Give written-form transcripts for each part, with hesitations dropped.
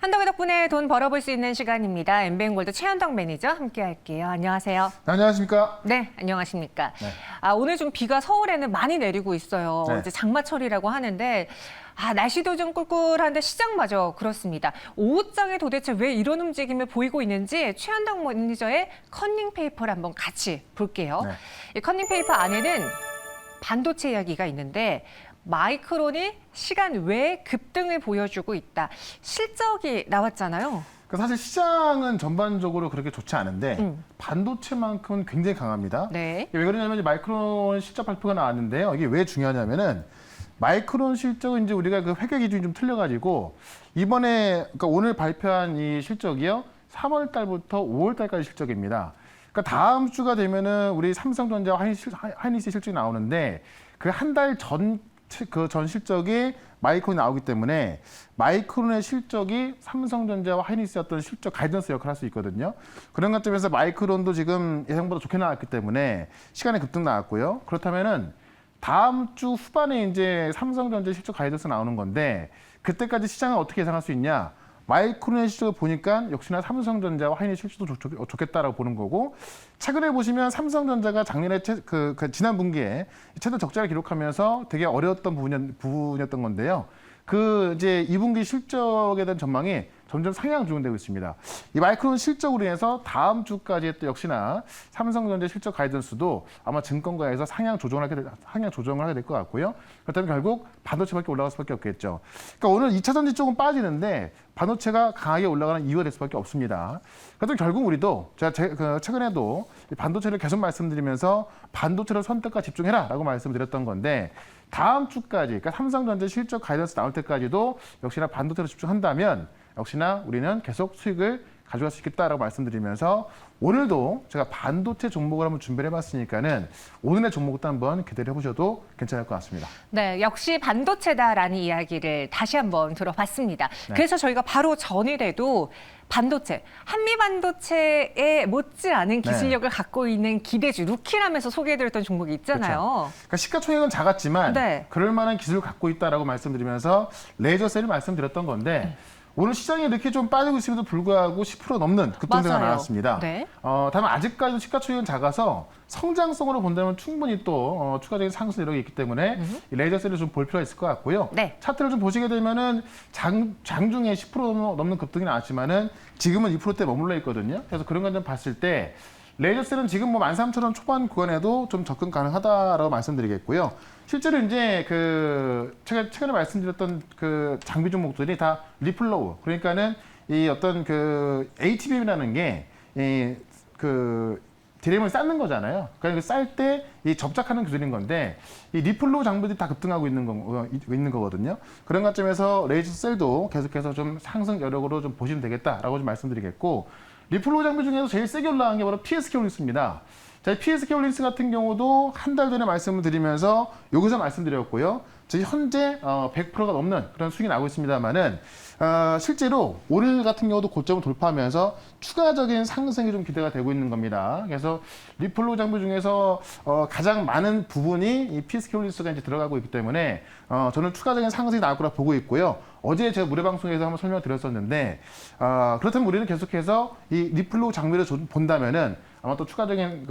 한덕의 덕분에 돈 벌어볼 수 있는 시간입니다. 엠비엔골드 최현덕 매니저 함께할게요. 안녕하세요. 안녕하십니까? 네, 안녕하십니까? 네. 오늘 좀 비가 서울에는 많이 내리고 있어요. 네. 이제 장마철이라고 하는데 날씨도 좀 꿀꿀한데 시장마저 그렇습니다. 오후장에 도대체 왜 이런 움직임을 보이고 있는지 최현덕 매니저의 커닝페이퍼를 한번 같이 볼게요. 네. 이 커닝페이퍼 안에는 반도체 이야기가 있는데 마이크론이 시간 외에 급등을 보여주고 있다. 실적이 나왔잖아요. 사실 시장은 전반적으로 그렇게 좋지 않은데 반도체만큼은 굉장히 강합니다. 네. 왜 그러냐면 이제 마이크론 실적 발표가 나왔는데요. 이게 왜 중요하냐면은 마이크론 실적은 이제 우리가 그 회계 기준이 좀 틀려가지고 이번에 그러니까 오늘 발표한 이 실적이요 3월 달부터 5월 달까지 실적입니다. 그러니까 다음 주가 되면은 우리 삼성전자 하이닉스 실적이 나오는데 그 한 달 전 실적이 마이크론이 나오기 때문에 마이크론의 실적이 삼성전자와 하이닉스의 실적 가이던스 역할을 할 수 있거든요. 그런 관점에서 마이크론도 지금 예상보다 좋게 나왔기 때문에 시간에 급등 나왔고요. 그렇다면은 다음 주 후반에 이제 삼성전자 실적 가이던스 나오는 건데 그때까지 시장은 어떻게 예상할 수 있냐? 마이크론의 실적을 보니까 역시나 삼성전자와 하이닉스 실적도 좋겠다라고 보는 거고 최근에 보시면 삼성전자가 작년에 지난 분기에 최대 적자를 기록하면서 되게 어려웠던 부분이었던 건데요. 이제 2분기 실적에 대한 전망이 점점 상향 조정되고 있습니다. 이 마이크론 실적으로 인해서 다음 주까지 또 역시나 삼성전자 실적 가이던스도 아마 증권가에서 상향 조정을 하게 될 것 같고요. 그렇다면 결국 반도체밖에 올라갈 수밖에 없겠죠. 그러니까 오늘 2차 전지 쪽은 빠지는데 반도체가 강하게 올라가는 이유가 될 수밖에 없습니다. 그래서 결국 우리도 제가 최근에도 반도체를 계속 말씀드리면서 반도체를 선택과 집중해라라고 말씀드렸던 건데 다음 주까지, 그러니까 삼성전자 실적 가이던스 나올 때까지도 역시나 반도체로 집중한다면 역시나 우리는 계속 수익을 가져갈 수 있겠다라고 말씀드리면서 오늘도 제가 반도체 종목을 한번 준비를 해봤으니까는 오늘의 종목도 한번 기대를 해보셔도 괜찮을 것 같습니다. 네, 역시 반도체다라는 이야기를 다시 한번 들어봤습니다. 네. 그래서 저희가 바로 전일에도 반도체, 한미 반도체에 못지않은 기술력을 갖고 있는 기대주 루키라면서 소개해드렸던 종목이 있잖아요. 그렇죠. 그러니까 시가총액은 작았지만 네. 그럴 만한 기술을 갖고 있다라고 말씀드리면서 레이저셀을 말씀드렸던 건데 오늘 시장이 이렇게 좀 빠지고 있음에도 불구하고 10% 넘는 급등세가 맞아요. 나왔습니다. 네. 다만 아직까지도 시가총액은 작아서 성장성으로 본다면 충분히 또 추가적인 상승 이력이 있기 때문에 이 레이저셀을 좀 볼 필요가 있을 것 같고요. 네. 차트를 좀 보시게 되면은 장중에 10% 넘는 급등이 나왔지만은 지금은 2%대 머물러 있거든요. 그래서 그런 건 좀 봤을 때 레이저셀은 지금 뭐 13,000원 초반 구간에도 좀 접근 가능하다라고 말씀드리겠고요. 실제로 이제 최근에 말씀드렸던 장비 종목들이 다 리플로우, 그러니까는 이 어떤 ATBM이라는 게 디램을 쌓는 거잖아요. 그러니까 쌀 때 이 접착하는 기술인 건데 이 리플로우 장비들이 다 급등하고 있는 거거든요. 그런 관점에서 레이저셀도 계속해서 좀 상승 여력으로 좀 보시면 되겠다라고 좀 말씀드리겠고 리플로우 장비 중에서 제일 세게 올라간 게 바로 PSK 홀딩스입니다. 자, PSK 홀딩스 같은 경우도 한 달 전에 말씀을 드리면서 여기서 말씀드렸고요. 지금 현재 100%가 넘는 그런 수익이 나고 있습니다만은 실제로 오늘 같은 경우도 고점을 돌파하면서 추가적인 상승이 좀 기대가 되고 있는 겁니다. 그래서 리플로우 장비 중에서 가장 많은 부분이 이 PSK 홀딩스가 이제 들어가고 있기 때문에 저는 추가적인 상승이 나올 거라 보고 있고요. 어제 제가 무료 방송에서 한번 설명드렸었는데 그렇다면 우리는 계속해서 이 리플로우 장비를 본다면은 아마 또 추가적인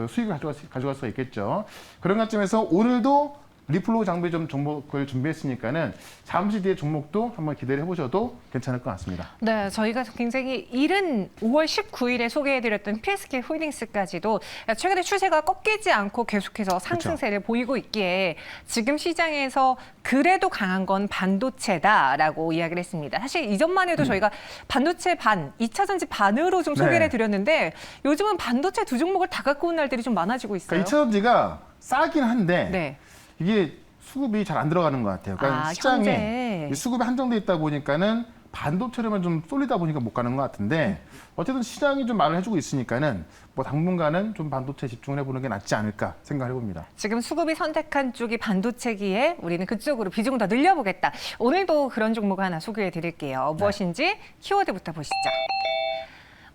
수익을 가져갈 수가 있겠죠. 그런 관점에서 오늘도 리플로우 장비 종목을 준비했으니까는 잠시 뒤에 종목도 한번 기대를 해보셔도 괜찮을 것 같습니다. 네, 저희가 굉장히 이른 5월 19일에 소개해드렸던 PSK 홀딩스까지도 최근에 추세가 꺾이지 않고 계속해서 상승세를 보이고 있기에 지금 시장에서 그래도 강한 건 반도체다라고 이야기를 했습니다. 사실 이전만 해도 저희가 반도체 반, 2차 전지 반으로 좀 소개를 해드렸는데 요즘은 반도체 두 종목을 다 갖고 온 날들이 좀 많아지고 있어요. 그러니까 2차 전지가 싸긴 한데 네. 이게 수급이 잘 안 들어가는 것 같아요. 그러니까 시장에 수급이 한정돼 있다 보니까는 반도체로만 좀 쏠리다 보니까 못 가는 것 같은데 어쨌든 시장이 좀 말을 해주고 있으니까는 뭐 당분간은 좀 반도체 집중을 해보는 게 낫지 않을까 생각을 해봅니다. 지금 수급이 선택한 쪽이 반도체기에 우리는 그쪽으로 비중을 더 늘려보겠다. 오늘도 그런 종목 하나 소개해 드릴게요. 무엇인지 키워드부터 보시죠.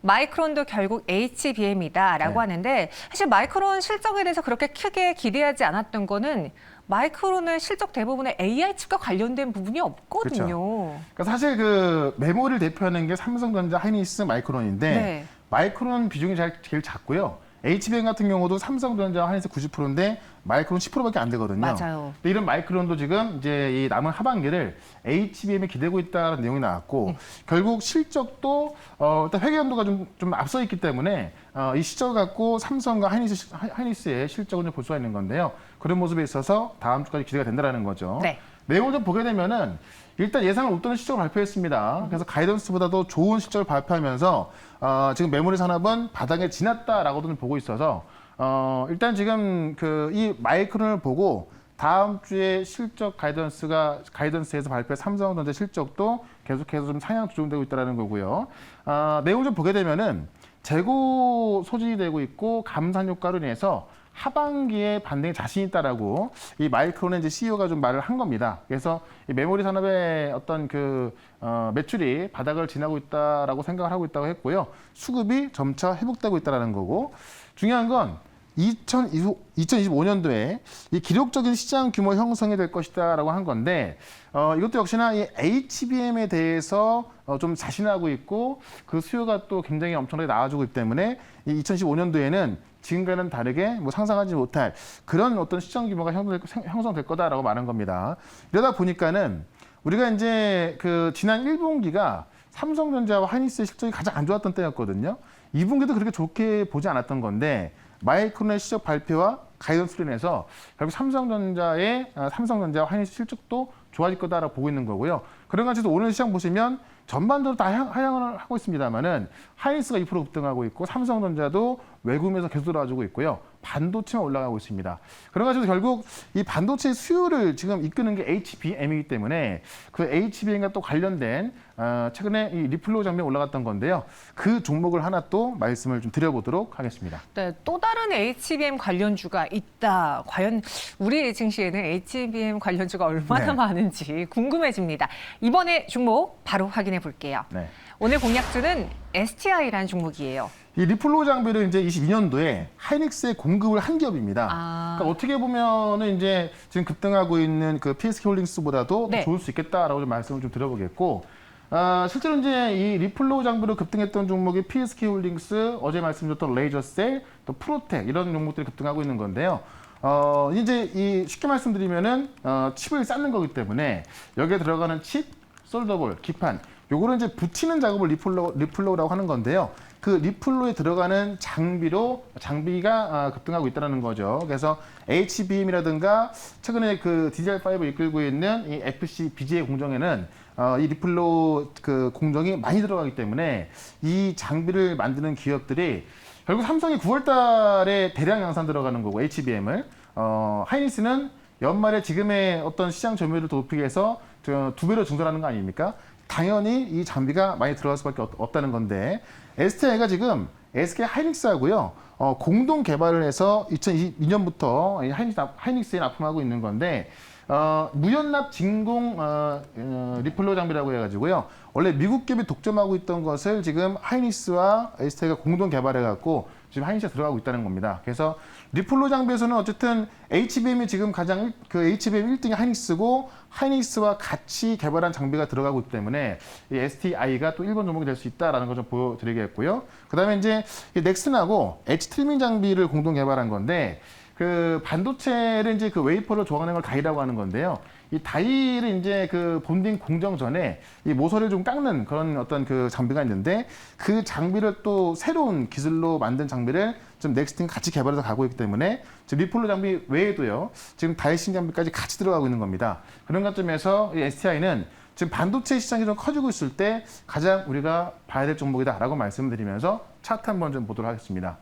마이크론도 결국 HBM이다라고 하는데 사실 마이크론 실적에 대해서 그렇게 크게 기대하지 않았던 거는 마이크론은 실적 대부분의 AI 칩과 관련된 부분이 없거든요. 그러니까 사실 그 메모리를 대표하는 게 삼성전자, 하이닉스, 마이크론인데 네. 마이크론 비중이 제일 작고요. HBM 같은 경우도 삼성전자, 하이닉스 90%인데 마이크론 10%밖에 안 되거든요. 맞아요. 근데 이런 마이크론도 지금 이제 이 남은 하반기를 HBM에 기대고 있다는 내용이 나왔고 결국 실적도 일단 회계 연도가 좀 앞서 있기 때문에 이 시점을 갖고 삼성과 하이닉스의 실적을 좀 볼 수가 있는 건데요. 그런 모습에 있어서 다음 주까지 기대가 된다라는 거죠. 네. 내용을 좀 보게 되면은 일단 예상을 웃도는 실적을 발표했습니다. 그래서 가이던스보다도 좋은 실적을 발표하면서 지금 메모리 산업은 바닥에 지났다라고도 보고 있어서 일단 지금 그 이 마이크론을 보고 다음 주에 실적 가이던스에서 발표한 삼성전자 실적도 계속해서 좀 상향 조정되고 있다는 거고요. 내용 좀 보게 되면은 재고 소진이 되고 있고 감산 효과로 인해서 하반기에 반등에 자신 있다라고 이 마이크론의 이제 CEO가 좀 말을 한 겁니다. 그래서 이 메모리 산업의 어떤 그 매출이 바닥을 지나고 있다라고 생각을 하고 있다고 했고요. 수급이 점차 회복되고 있다라는 거고 중요한 건 2025년도에 이 기록적인 시장 규모 형성이 될 것이다라고 한 건데 이것도 역시나 이 HBM에 대해서 좀 자신하고 있고 그 수요가 또 굉장히 엄청나게 나와주고 있기 때문에 이 2025년도에는 지금과는 다르게 뭐 상상하지 못할 그런 어떤 시장 규모가 형성될 거다라고 말한 겁니다. 이러다 보니까는 우리가 이제 그 지난 1분기가 삼성전자와 하이닉스의 실적이 가장 안 좋았던 때였거든요. 2분기도 그렇게 좋게 보지 않았던 건데 마이크론의 실적 발표와 가이던스로 인해서 결국 삼성전자와 하이닉스 실적도 좋아질 거다라고 보고 있는 거고요. 그런 관계에서 오늘 시장 보시면 전반적으로 다 하향을 하고 있습니다만은 하이닉스가 2% 급등하고 있고 삼성전자도 외국에서 계속 들어와주고 있고요. 반도체만 올라가고 있습니다. 그런 관계에서 결국 이 반도체 수요를 지금 이끄는 게 HBM이기 때문에 그 HBM과 또 관련된 최근에 이 리플로 장면이 올라갔던 건데요. 그 종목을 하나 또 말씀을 좀 드려보도록 하겠습니다. 네, 또 다른 HBM 관련주가 있다. 과연 우리 증시에는 HBM 관련주가 얼마나 네. 많은지 궁금해집니다. 이번에 종목 바로 확인해 볼게요. 네. 오늘 공략주는 STI라는 종목이에요. 이 리플로 장비를 이제 22년도에 하이닉스에 공급을 한 기업입니다. 그러니까 어떻게 보면은 이제 지금 급등하고 있는 그 PSK홀딩스보다도 네. 더 좋을 수 있겠다라고 좀 말씀을 좀 드려보겠고, 실제로 이제 이 리플로 장비로 급등했던 종목이 PSK홀딩스, 어제 말씀드렸던 레이저셀, 또 프로텍 이런 종목들이 급등하고 있는 건데요. 이제 이 쉽게 말씀드리면은 칩을 쌓는 거기 때문에 여기에 들어가는 칩, 솔더볼, 기판. 요거를 이제 붙이는 작업을 리플로라고 하는 건데요. 그 리플로에 들어가는 장비가 급등하고 있다는 거죠. 그래서 HBM이라든가 최근에 그 DDR5를 이끌고 있는 이 FC BGA 공정에는 이 리플로 그 공정이 많이 들어가기 때문에 이 장비를 만드는 기업들이 결국 삼성이 9월 달에 대량 양산 들어가는 거고 HBM을 하이닉스는 연말에 지금의 어떤 시장 점유율을 높이기 위해서 2배로 증설하는 거 아닙니까? 당연히 이 장비가 많이 들어갈 수밖에 없다는 건데 STI가 지금 SK 하이닉스하고요 공동 개발을 해서 2022년부터 하이닉스에 납품하고 있는 건데 무연납 진공 리플로 장비라고 해가지고요 원래 미국 기업이 독점하고 있던 것을 지금 하이닉스와 STI가 공동 개발해갖고 지금 하이닉스가 들어가고 있다는 겁니다. 그래서 리플로 장비에서는 어쨌든 HBM이 지금 가장 그 HBM 1등이 하이닉스고 하이닉스와 같이 개발한 장비가 들어가고 있기 때문에 이 STI가 또 1번 종목이 될 수 있다라는 걸 좀 보여드리겠고요. 그다음에 이제 이 넥슨하고 엣지 트리밍 장비를 공동 개발한 건데 그 반도체를 이제 그 웨이퍼를 조각하는 걸 다이라고 하는 건데요. 이 다이를 이제 그 본딩 공정 전에 이 모서리를 좀 깎는 그런 어떤 그 장비가 있는데 그 장비를 또 새로운 기술로 만든 장비를 지금 넥스틴 같이 개발해서 가고 있기 때문에 지금 리플로 장비 외에도요 지금 다이싱 장비까지 같이 들어가고 있는 겁니다. 그런 관점에서 이 STI는 지금 반도체 시장이 좀 커지고 있을 때 가장 우리가 봐야 될 종목이다라고 말씀을 드리면서 차트 한번 좀 보도록 하겠습니다.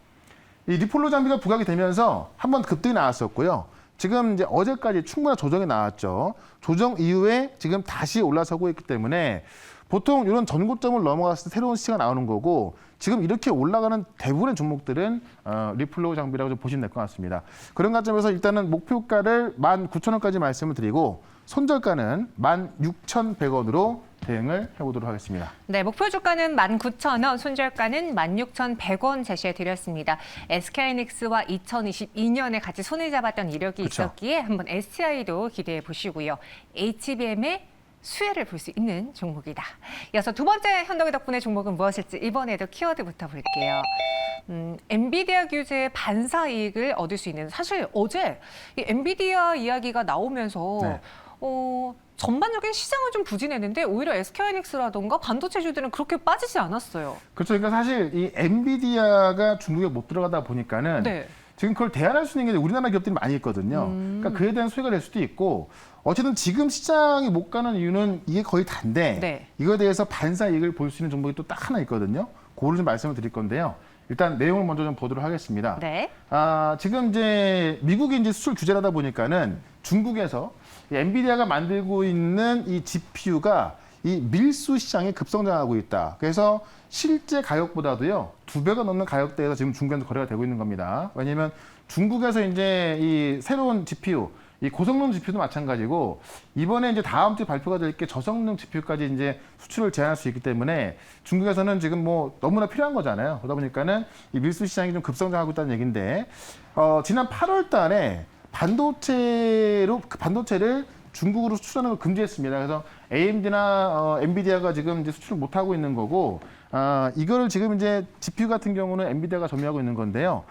이 리플로 장비가 부각이 되면서 한번 급등이 나왔었고요. 지금 이제 어제까지 충분한 조정이 나왔죠. 조정 이후에 지금 다시 올라서고 있기 때문에 보통 이런 전고점을 넘어갔을 때 새로운 시세가 나오는 거고 지금 이렇게 올라가는 대부분의 종목들은 리플로 장비라고 좀 보시면 될 것 같습니다. 그런 관점에서 일단은 목표가를 19,000원까지 말씀을 드리고 손절가는 16,100원으로 대응을 해보도록 하겠습니다. 네, 목표 주가는 19,000원, 손절가는 16,100원 제시해 드렸습니다. SK하이닉스와 2022년에 같이 손을 잡았던 이력이 그쵸. 있었기에 한번 STI도 기대해 보시고요. HBM의 수혜를 볼 수 있는 종목이다. 이어서 두 번째 현덕의 덕분에 종목은 무엇일지 이번에도 키워드부터 볼게요. 엔비디아 규제의 반사 이익을 얻을 수 있는, 사실 어제 이 엔비디아 이야기가 나오면서 네. 전반적인 시장은 좀 부진했는데 오히려 SK하이닉스라던가 반도체주들은 그렇게 빠지지 않았어요. 그렇죠. 그러니까 사실 이 엔비디아가 중국에 못 들어가다 보니까는 네. 지금 그걸 대안할 수 있는 게 우리나라 기업들이 많이 있거든요. 그러니까 그에 대한 수혜가 될 수도 있고 어쨌든 지금 시장이 못 가는 이유는 이게 거의 다인데 네. 이거에 대해서 반사 이익을 볼 수 있는 종목이 또 딱 하나 있거든요. 그거를 좀 말씀을 드릴 건데요. 일단 내용을 먼저 좀 보도록 하겠습니다. 네. 지금 이제 미국이 이제 수출 규제를 하다 보니까는 중국에서 이 엔비디아가 만들고 있는 이 GPU가 이 밀수 시장에 급성장하고 있다. 그래서 실제 가격보다도요 2배가 넘는 가격대에서 지금 중국에서 거래가 되고 있는 겁니다. 왜냐하면 중국에서 이제 이 새로운 GPU, 이 고성능 GPU도 마찬가지고 이번에 이제 다음 주에 발표가 될 게 저성능 GPU까지 이제 수출을 제한할 수 있기 때문에 중국에서는 지금 뭐 너무나 필요한 거잖아요. 그러다 보니까는 이 밀수 시장이 좀 급성장하고 있다는 얘기인데 지난 8월 달에 반도체를 중국으로 수출하는 걸 금지했습니다. 그래서 AMD나 엔비디아가 지금 이제 수출을 못 하고 있는 거고, 이거를 지금 이제 GPU 같은 경우는 엔비디아가 점유하고 있는 건데요.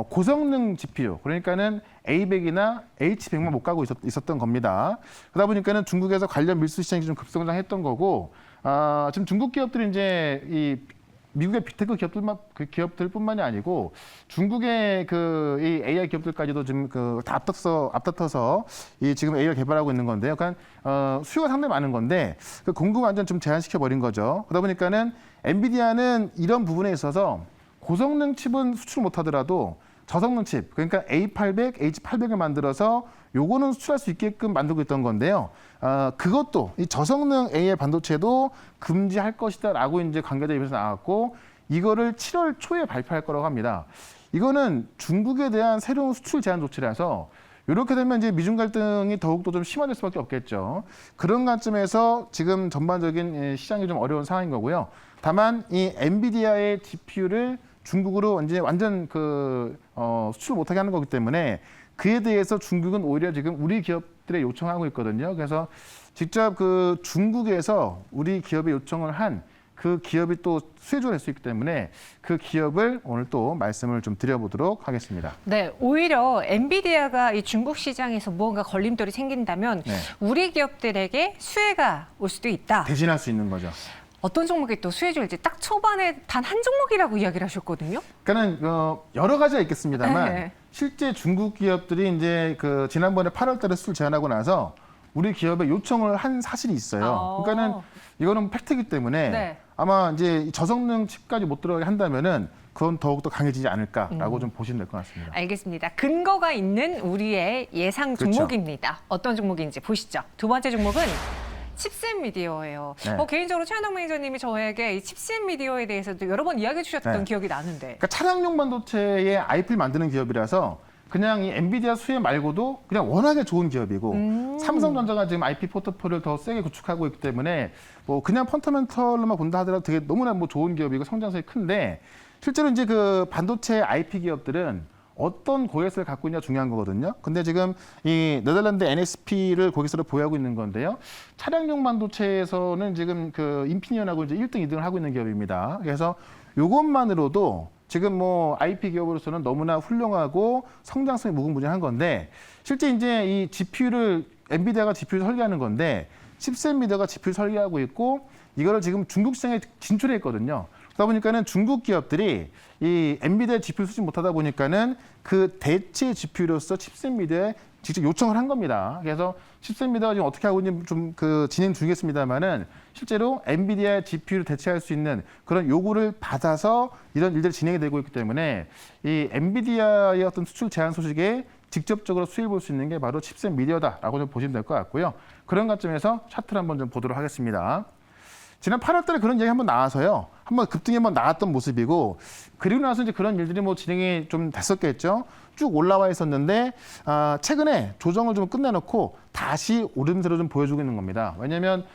고성능 GPU, 그러니까는 A100이나 H100만 못 가고 있었던 겁니다. 그러다 보니까는 중국에서 관련 밀수 시장이 좀 급성장했던 거고, 지금 중국 기업들이 이제 이 미국의 빅테크 기업들뿐만이 아니고 중국의 이 AI 기업들까지도 지금 다 앞다퉈서 이 지금 AI를 개발하고 있는 건데요. 그러니까 수요가 상당히 많은 건데 그 공급 완전 좀 제한시켜 버린 거죠. 그러다 보니까는 엔비디아는 이런 부분에 있어서 고성능 칩은 수출 못 하더라도 저성능 칩, 그러니까 A800, H800을 만들어서 요거는 수출할 수 있게끔 만들고 있던 건데요. 그것도 이 저성능 AI 반도체도 금지할 것이다라고 이제 관계자 입에서 나왔고 이거를 7월 초에 발표할 거라고 합니다. 이거는 중국에 대한 새로운 수출 제한 조치라서 이렇게 되면 이제 미중 갈등이 더욱더 좀 심화될 수밖에 없겠죠. 그런 관점에서 지금 전반적인 시장이 좀 어려운 상황인 거고요. 다만 이 엔비디아의 GPU를 중국으로 이제 완전 수출 못하게 하는 거기 때문에 그에 대해서 중국은 오히려 지금 우리 기업들에 요청하고 있거든요. 그래서 직접 중국에서 우리 기업에 요청을 한 그 기업이 또 수혜주가 될 수 있기 때문에 그 기업을 오늘 또 말씀을 좀 드려보도록 하겠습니다. 네, 오히려 엔비디아가 이 중국 시장에서 무언가 걸림돌이 생긴다면 네. 우리 기업들에게 수혜가 올 수도 있다. 대신할 수 있는 거죠. 어떤 종목이 또 수혜줄지 딱 초반에 단 한 종목이라고 이야기를 하셨거든요. 그러니까는 여러 가지가 있겠습니다만 네. 실제 중국 기업들이 이제 지난번에 8월달에 수출 제한하고 나서 우리 기업에 요청을 한 사실이 있어요. 그러니까는 이거는 팩트이기 때문에 네. 아마 이제 저성능 칩까지 못 들어가게 한다면은 그건 더욱더 강해지지 않을까라고 좀 보시면 될 것 같습니다. 알겠습니다. 근거가 있는 우리의 예상 그렇죠. 종목입니다. 어떤 종목인지 보시죠. 두 번째 종목은 칩셋 미디어예요. 네. 개인적으로 최현덕 매니저님이 저에게 이 칩셋 미디어에 대해서도 여러 번 이야기해 주셨던 네. 기억이 나는데. 그러니까 차량용 반도체에 IP를 만드는 기업이라서 그냥 이 엔비디아 수혜 말고도 그냥 워낙에 좋은 기업이고 삼성전자가 지금 IP 포트폴리오를 더 세게 구축하고 있기 때문에 뭐 그냥 펀더멘털로만 본다 하더라도 되게 너무나 뭐 좋은 기업이고 성장성이 큰데 실제로 이제 반도체 IP 기업들은 어떤 고객사를 갖고 있냐 중요한 거거든요. 근데 지금 이 네덜란드 NXP를 고객사로 보유하고 있는 건데요. 차량용 반도체에서는 지금 인피니언하고 이제 1등, 2등을 하고 있는 기업입니다. 그래서 이것만으로도 지금 뭐 IP 기업으로서는 너무나 훌륭하고 성장성이 무궁무진한 건데 실제 이제 이 엔비디아가 GPU를 설계하는 건데 칩셋 미디어가 GPU를 설계하고 있고 이거를 지금 중국 시장에 진출했거든요. 그러다 보니까는 중국 기업들이 이 엔비디아 GPU 수집 못하다 보니까는 그 대체 GPU로서 칩셋 미디어에 직접 요청을 한 겁니다. 그래서 칩셋 미디어가 지금 어떻게 하고 있는지 좀 진행 중이겠습니다만은 실제로 엔비디아 GPU를 대체할 수 있는 그런 요구를 받아서 이런 일들이 진행이 되고 있기 때문에 이 엔비디아의 어떤 수출 제한 소식에 직접적으로 수혜를 볼 수 있는 게 바로 칩셋 미디어다라고 좀 보시면 될 것 같고요. 그런 관점에서 차트를 한번 좀 보도록 하겠습니다. 지난 8월 달에 그런 얘기 한번 나와서요. 한번 급등이 한번 나왔던 모습이고 그리고 나서 이제 그런 일들이 뭐 진행이 좀 됐었겠죠. 쭉 올라와 있었는데 최근에 조정을 좀 끝내놓고 다시 오름세로 좀 보여주고 있는 겁니다. 왜냐하면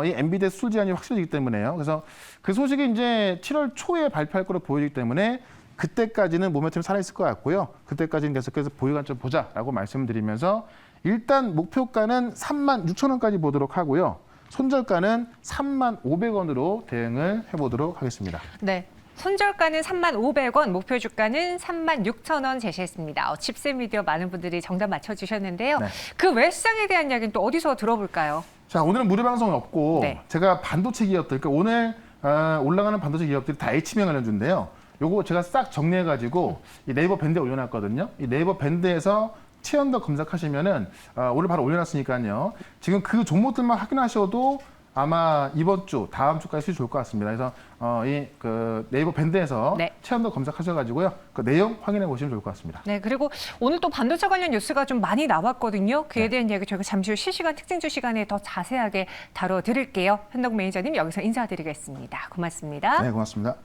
이 엔비디아 수출 제한이 확실해지기 때문에요. 그래서 그 소식이 이제 7월 초에 발표할 거로 보이기 때문에 그때까지는 모멘텀이 살아있을 것 같고요. 그때까지는 계속해서 보유 관점 보자라고 말씀드리면서 일단 목표가는 36,000원까지 보도록 하고요. 손절가는 35,000원으로 대응을 해보도록 하겠습니다. 네. 손절가는 3,500원, 목표 주가는 36,000원 제시했습니다. 칩셋미디어 많은 분들이 정답 맞춰주셨는데요. 네. 그 외 시장에 대한 이야기는 또 어디서 들어볼까요? 자, 오늘은 무료 방송은 없고 네. 제가 반도체 기업들, 그러니까 오늘 올라가는 반도체 기업들이 다 HMM 관련주인데요. 요거 제가 싹 정리해가지고 이 네이버 밴드에 올려놨거든요. 이 네이버 밴드에서 체험도 검색하시면은 오늘 바로 올려놨으니까요. 지금 그 종목들만 확인하셔도 아마 이번 주, 다음 주까지 수익 좋을 것 같습니다. 그래서 이 그 네이버 밴드에서 네. 체험도 검색하셔가지고요. 그 내용 확인해 보시면 좋을 것 같습니다. 네, 그리고 오늘 또 반도체 관련 뉴스가 좀 많이 나왔거든요. 그에 대한 이야기 저희가 잠시 후 실시간 특징주 시간에 더 자세하게 다뤄드릴게요. 현덕 매니저님 여기서 인사드리겠습니다. 고맙습니다. 네, 고맙습니다.